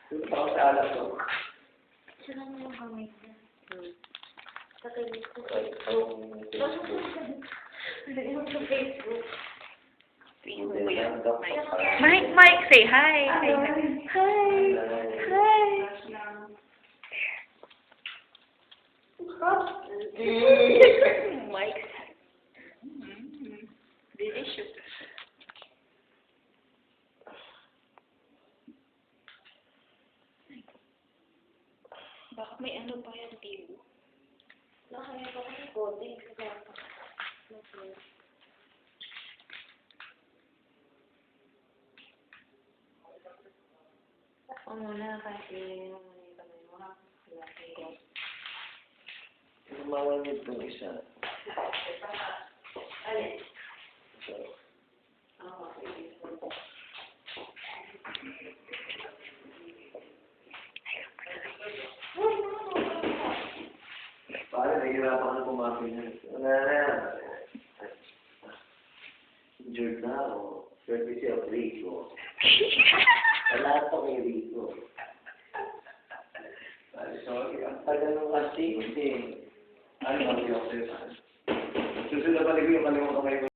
Doon pa ako sa alam ko. Sira mo yung kamay ko. Sa Facebook. Anong Facebook? Sa Facebook. Mike, say hi. Hi. Hi. Mike. Delicious. Baka may ano pa yan, Tibo. Nakaya pa ko ng coding. Kaya pa. Ako muna kasi kami mo ha. Mawagid itong isa. Alin? So, pare, nahihirapan ka pumasok niya. Wala na. Injured na ako. Swerte siya, Rico. Wala pa kay Rico. Sorry, ang tagal ng kasi. Ano ba yung susunod na balik ko yung kalimutan kayo?